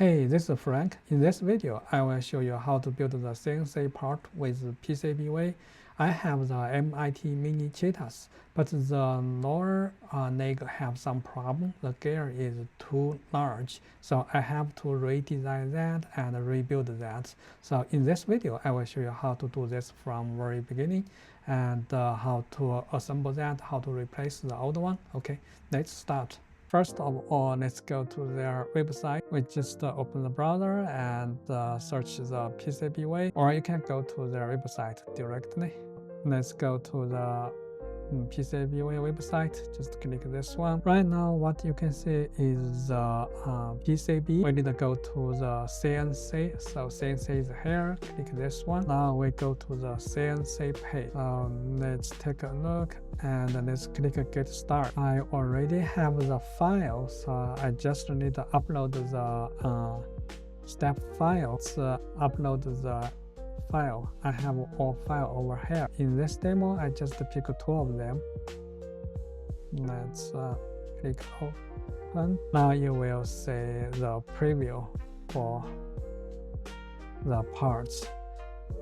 Hey, this is Frank. In this video, I will show you how to build the CNC part with PCBWay. I have the MIT Mini Cheetahs, but the lower leg have some problem. The gear is too large, so I have to redesign that and rebuild that. So in this video, I will show you how to do this from very beginning and how to assemble that, how to replace the old one. Okay, let's start. First of all, let's go to their website. We just open the browser and search the PCBWay, or you can go to their website directly. Let's go to the PCBWay website. Just click this one. Right now, what you can see is PCB. We need to go to the CNC. So CNC is here. Click this one. Now we go to the CNC page. Let's take a look and let's click Get Start. I already have the file, so I just need to upload the step file. Let's upload the file. I have all file over here. In this demo, I just pick two of them. Let's click open. Now you will see the preview for the parts.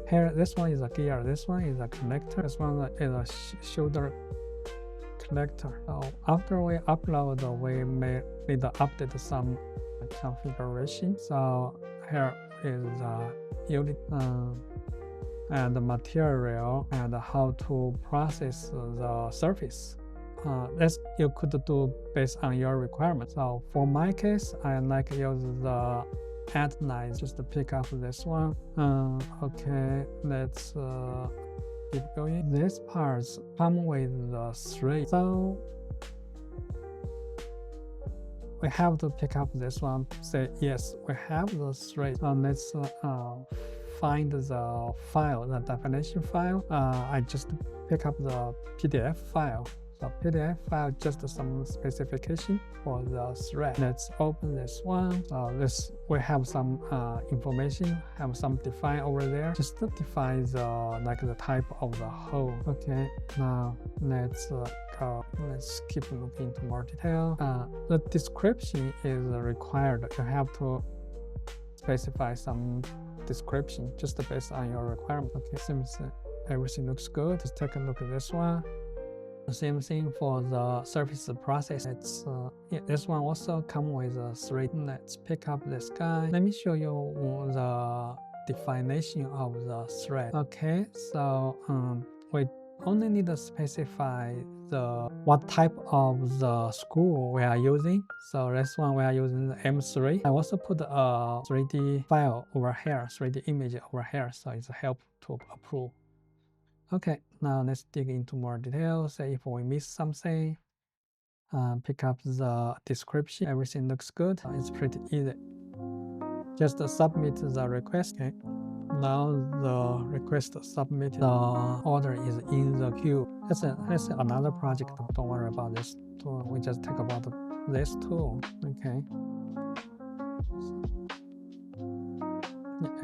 Here, this one is a gear, this one is a connector, this one is a shoulder connector. So after we upload, we may need to update some configuration. So here is the unit and the material and how to process the surface. This you could do based on your requirements. So for my case, I like use the add line. Just pick up this one. Okay, let's keep going. These parts come with the thread. So we have to pick up this one. Say yes, we have the thread. So let's find the file, the definition file. I just pick up the PDF file. So PDF file, just some specification for the thread. Let's open this one. This we have some information, have some define over there. Just define the type of the hole. Okay, now let's go. Let's keep looking into more detail. The description is required. You have to specify some description just based on your requirement. Okay, seems everything looks good. Just take a look at this one. The same thing for the surface process. It's this one also come with a thread. Let's pick up this guy. Let me show you the definition of the thread. Okay, so we only need to specify what type of the screw we are using. So this one we are using the M3. I also put a 3D file over here, 3D image over here, so it's help to approve. Okay, now let's dig into more details. Say if we miss something, pick up the description. Everything looks good. It's pretty easy. Just submit the request. Okay. Now the request submitted. The order is in the queue. That's another project. Don't worry about this tool. We just talk about this tool. Okay.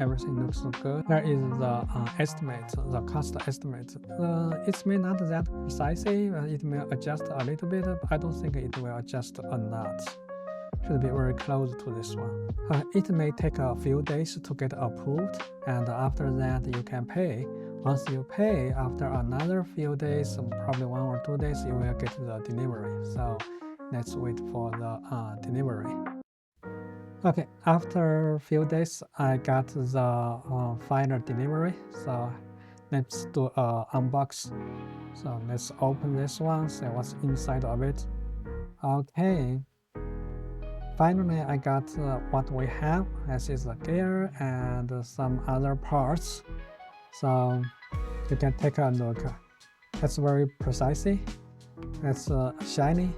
Everything looks good. Here is the estimate, the cost estimate. It may not that precisely. It may adjust a little bit, but I don't think it will adjust a lot. Should be very close to this one. It may take a few days to get approved, and after that you can pay. Once you pay, after another few days, probably 1 or 2 days, you will get the delivery. So let's wait for the delivery. Okay, after a few days, I got the final delivery. So let's do a unbox. So let's open this one, see what's inside of it. Okay. Finally, I got what we have. This is the gear and some other parts. So you can take a look. That's very precise. It's shiny.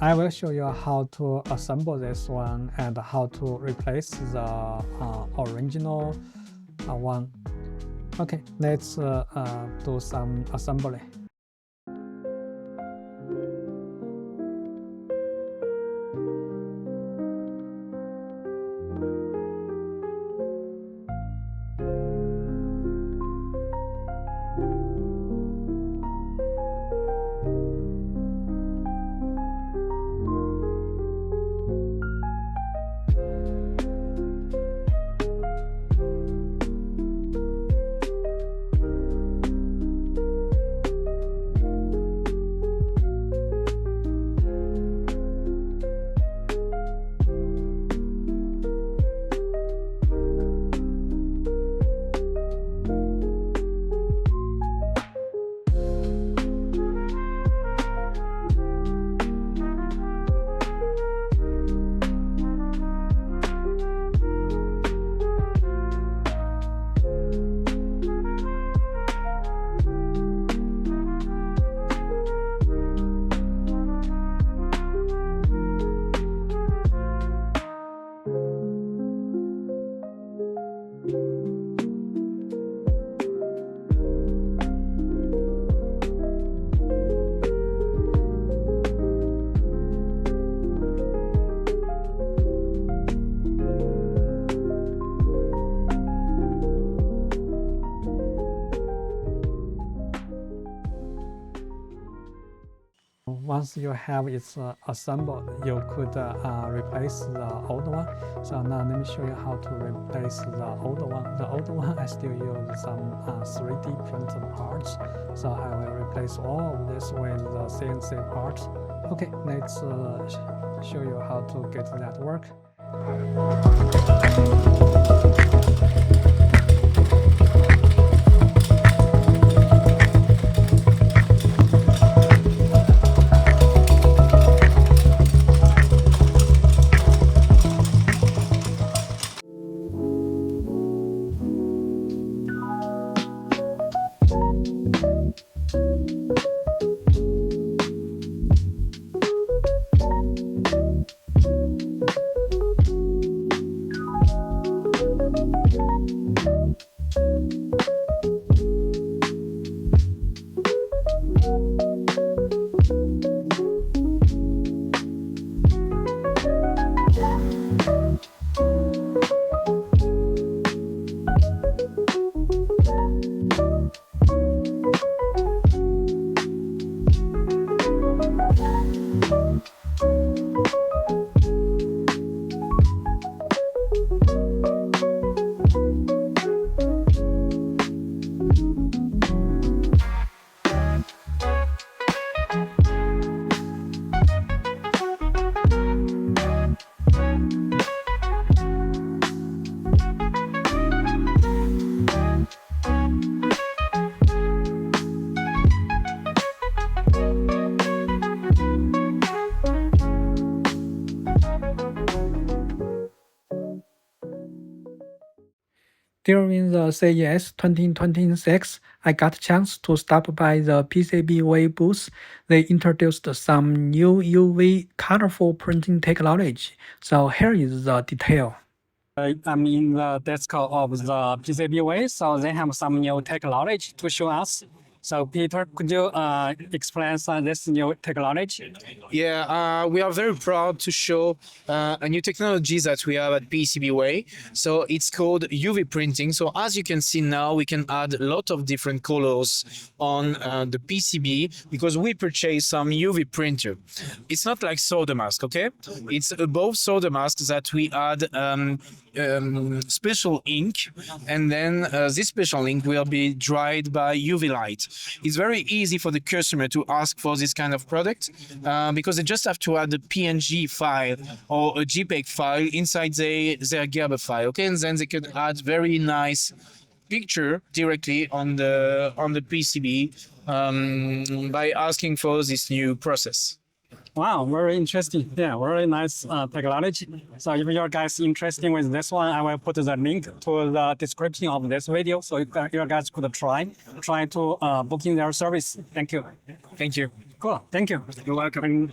I will show you how to assemble this one and how to replace the original one. Okay, let's do some assembly. once you have it assembled, you could replace the old one. So now let me show you how to replace the old one. The old one, I still use some 3D printed parts. So I will replace all of this with the CNC parts. Okay, let's show you how to get that work. During the CES 2026, I got a chance to stop by the PCBWay booth. They introduced some new UV colorful printing technology. So here is the detail. I'm in the desk of the PCBWay, so they have some new technology to show us. So Peter, could you explain this new technology? Yeah, we are very proud to show a new technology that we have at PCBWay. So it's called UV printing. So as you can see now, we can add a lot of different colors on the PCB because we purchased some UV printer. It's not like solder mask, okay? It's above solder mask that we add special ink, and then this special ink will be dried by UV light. It's very easy for the customer to ask for this kind of product because they just have to add a PNG file or a JPEG file inside their Gerber file, okay, and then they can add very nice picture directly on the PCB by asking for this new process. Wow, very interesting. Yeah, very nice technology. So if you guys interested with this one, I will put the link to the description of this video, so you guys could try to book in their service. Thank you. Thank you. Cool. Thank you. You're welcome.